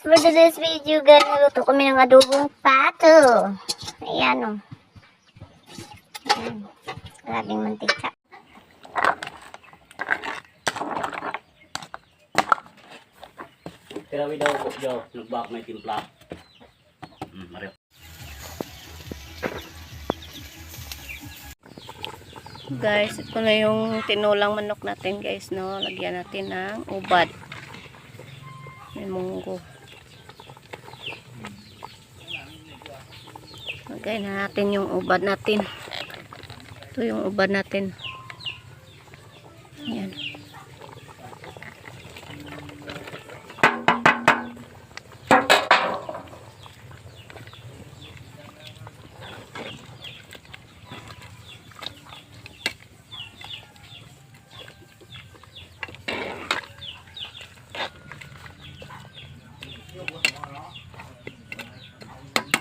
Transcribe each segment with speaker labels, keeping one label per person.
Speaker 1: For today's video, guys, naluto kami ng adobong pato. Ayan, o. Ayan. Grabing mantika.
Speaker 2: Kirawi daw po, Joe. Nagbak may timpla. Mario.
Speaker 3: Guys, ito na yung tinulang manok natin, guys, no. Lagyan natin ng ubad. May munggo. Lagyan na natin yung ubad natin. Ito yung ubad natin. Ayan.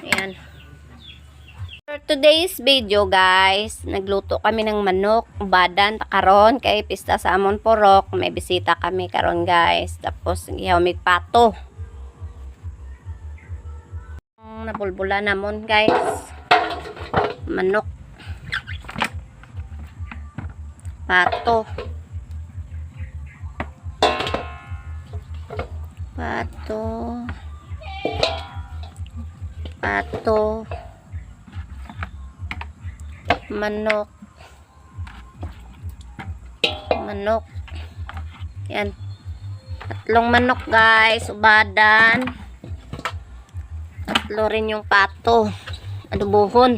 Speaker 3: Ayan. For today's video, guys, nagluto kami ng manok, badan, karon kay pista sa Amon Porok. May bisita kami karon, guys. Tapos ihaw mig pato. Nabulbula namon, guys. Manok. Pato. Pato. Pato, manok, manok, yan, tatlong manok, guys, ubadan, tatlo rin yung pato, adobohon.